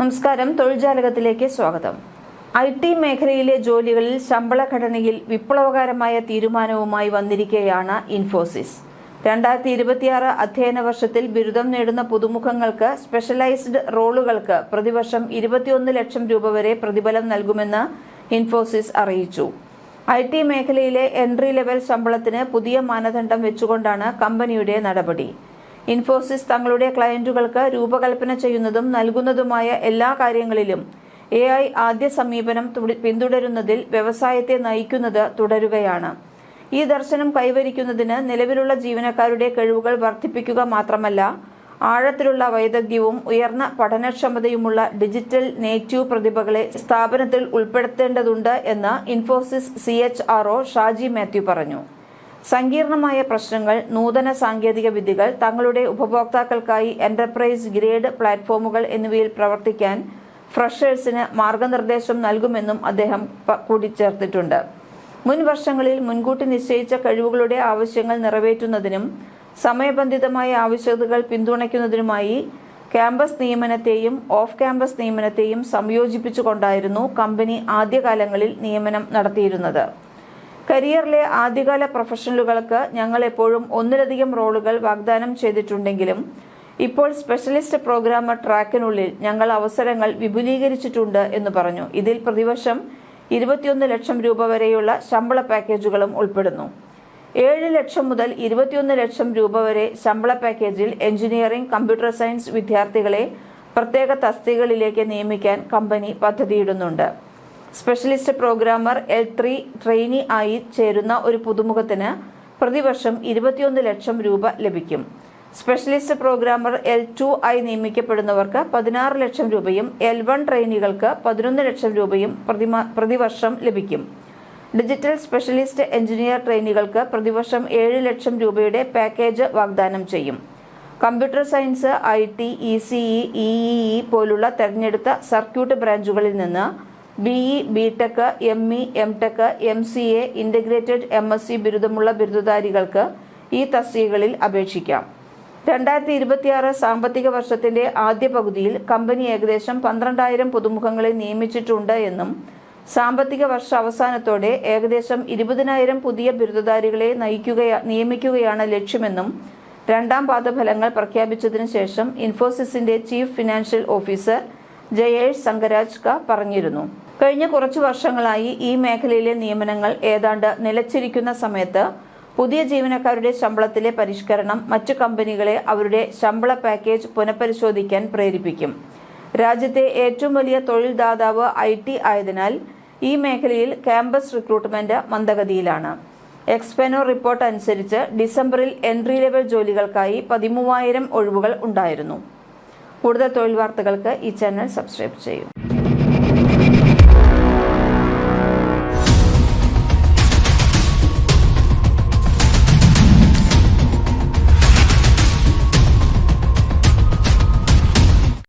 നമസ്കാരം, തൊഴിൽജാലകത്തിലേക്ക് സ്വാഗതം. IT മേഖലയിലെ ജോലികളിൽ ശമ്പള ഘടനയിൽ വിപ്ലവകരമായ തീരുമാനവുമായി വന്നിരിക്കുകയാണ് ഇൻഫോസിസ്. 2026 അധ്യയന വർഷത്തിൽ ബിരുദം നേടുന്ന പുതുമുഖങ്ങൾക്ക് സ്പെഷ്യലൈസ്ഡ് റോളുകൾക്ക് പ്രതിവർഷം 21 ലക്ഷം രൂപ വരെ പ്രതിഫലം നൽകുമെന്ന് ഇൻഫോസിസ് അറിയിച്ചു. IT മേഖലയിലെ എൻട്രി ലെവൽ ശമ്പളത്തിന് പുതിയ മാനദണ്ഡം വെച്ചുകൊണ്ടാണ് കമ്പനിയുടെ നടപടി. ഇൻഫോസിസ് തങ്ങളുടെ ക്ലയന്റുകൾക്ക് രൂപകൽപ്പന ചെയ്യുന്നതും നൽകുന്നതുമായ എല്ലാ കാര്യങ്ങളിലും AI ആദ്യ സമീപനം പിന്തുടരുന്നതിൽ വ്യവസായത്തെ നയിക്കുന്നത് തുടരുകയാണ്. ഈ ദർശനം കൈവരിക്കുന്നതിന് നിലവിലുള്ള ജീവനക്കാരുടെ കഴിവുകൾ വർദ്ധിപ്പിക്കുക മാത്രമല്ല, ആഴത്തിലുള്ള വൈദഗ്ധ്യവും ഉയർന്ന പഠനക്ഷമതയുമുള്ള ഡിജിറ്റൽ നേറ്റീവ് പ്രതിഭകളെ സ്ഥാപനത്തിൽ ഉൾപ്പെടുത്തേണ്ടതുണ്ട് എന്ന് ഇൻഫോസിസ് CHRO ഷാജി മാത്യു പറഞ്ഞു. സങ്കീർണമായ പ്രശ്നങ്ങൾ, നൂതന സാങ്കേതിക വിദ്യകൾ, തങ്ങളുടെ ഉപഭോക്താക്കൾക്കായി എന്റർപ്രൈസ് ഗ്രേഡ് പ്ലാറ്റ്ഫോമുകൾ എന്നിവയിൽ പ്രവർത്തിക്കാൻ ഫ്രഷേഴ്സിന് മാർഗനിർദ്ദേശം നൽകുമെന്നും അദ്ദേഹം കൂട്ടിച്ചേർത്തിട്ടുണ്ട്. മുൻ വർഷങ്ങളിൽ മുൻകൂട്ടി നിശ്ചയിച്ച കഴിവുകളുടെ ആവശ്യങ്ങൾ നിറവേറ്റുന്നതിനും സമയബന്ധിതമായ ആവശ്യകതകൾ പിന്തുണയ്ക്കുന്നതിനുമായി ക്യാമ്പസ് നിയമനത്തെയും ഓഫ് ക്യാമ്പസ് നിയമനത്തെയും സംയോജിപ്പിച്ചുകൊണ്ടായിരുന്നു കമ്പനി ആദ്യകാലങ്ങളിൽ നിയമനം നടത്തിയിരുന്നത്. കരിയറിലെ ആദ്യകാല പ്രൊഫഷണലുകൾക്ക് ഞങ്ങൾ എപ്പോഴും ഒന്നിലധികം റോളുകൾ വാഗ്ദാനം ചെയ്തിട്ടുണ്ടെങ്കിലും ഇപ്പോൾ സ്പെഷ്യലിസ്റ്റ് പ്രോഗ്രാമർ ട്രാക്കിനുള്ളിൽ ഞങ്ങൾ അവസരങ്ങൾ വിപുലീകരിച്ചിട്ടുണ്ട് എന്ന് പറഞ്ഞു. ഇതിൽ പ്രതിവർഷം 21 ലക്ഷം രൂപ വരെയുള്ള ശമ്പള പാക്കേജുകളും ഉൾപ്പെടുന്നു. 7 ലക്ഷം മുതൽ 21 ലക്ഷം രൂപ വരെ ശമ്പള പാക്കേജിൽ എഞ്ചിനീയറിംഗ്, കമ്പ്യൂട്ടർ സയൻസ് വിദ്യാർത്ഥികളെ പ്രത്യേക തസ്തികകളിലേക്ക് നിയമിക്കാൻ കമ്പനി പദ്ധതിയിടുന്നുണ്ട്. സ്പെഷ്യലിസ്റ്റ് പ്രോഗ്രാമർ L3 ട്രെയിനി ആയി ചേരുന്ന ഒരു പുതുമുഖത്തിന് പ്രതിവർഷം 21 ലക്ഷം രൂപ ലഭിക്കും. സ്പെഷ്യലിസ്റ്റ് പ്രോഗ്രാമർ L2 ആയി നിയമിക്കപ്പെടുന്നവർക്ക് 16 ലക്ഷം രൂപയും L1 ട്രെയിനികൾക്ക് 11 ലക്ഷം രൂപയും പ്രതിവർഷം ലഭിക്കും. ഡിജിറ്റൽ സ്പെഷ്യലിസ്റ്റ് എഞ്ചിനീയർ ട്രെയിനികൾക്ക് പ്രതിവർഷം 7 ലക്ഷം രൂപയുടെ പാക്കേജ് വാഗ്ദാനം ചെയ്യും. Computer science, IT, ECE, EEE പോലുള്ള തെരഞ്ഞെടുത്ത സർക്യൂട്ട് ബ്രാഞ്ചുകളിൽ നിന്ന് BE, BTech, ME, MTech, MCA, integrated MSc ബിരുദമുള്ള ബിരുദധാരികൾക്ക് ഈ തസ്തികകളിൽ അപേക്ഷിക്കാം. 2026 സാമ്പത്തിക വർഷത്തിന്റെ ആദ്യ പകുതിയിൽ കമ്പനി ഏകദേശം 12,000 പുതുമുഖങ്ങളെ നിയമിച്ചിട്ടുണ്ട് എന്നും സാമ്പത്തിക വർഷ അവസാനത്തോടെ ഏകദേശം 20,000 പുതിയ ബിരുദധാരികളെ നിയമിക്കുകയാണ് ലക്ഷ്യമെന്നും രണ്ടാം പാദ ഫലങ്ങൾ പ്രഖ്യാപിച്ചതിനു ശേഷം ഇൻഫോസിസിന്റെ ചീഫ് ഫിനാൻഷ്യൽ ഓഫീസർ ജയേഷ് സംഗരാജ് പറഞ്ഞിരുന്നു. കഴിഞ്ഞ കുറച്ചു വർഷങ്ങളായി ഈ മേഖലയിലെ നിയമനങ്ങൾ ഏതാണ്ട് നിലച്ചിരിക്കുന്ന സമയത്ത് പുതിയ ജീവനക്കാരുടെ ശമ്പളത്തിലെ പരിഷ്കരണം മറ്റു കമ്പനികളെ അവരുടെ ശമ്പള പാക്കേജ് പുനഃപരിശോധിക്കാൻ പ്രേരിപ്പിക്കും. രാജ്യത്തെ ഏറ്റവും വലിയ തൊഴിൽ ദാതാവ് IT ആയതിനാൽ ഈ മേഖലയിൽ ക്യാമ്പസ് റിക്രൂട്ട്മെന്റ് മന്ദഗതിയിലാണ്. എക്സ്പെനോ റിപ്പോർട്ട് അനുസരിച്ച് ഡിസംബറിൽ എൻട്രി ലെവൽ ജോലികൾക്കായി 13,000 ഒഴിവുകൾ ഉണ്ടായിരുന്നു. കൂടുതൽ തൊഴിൽ വാർത്തകൾക്ക് ഈ ചാനൽ സബ്സ്ക്രൈബ് ചെയ്യൂ.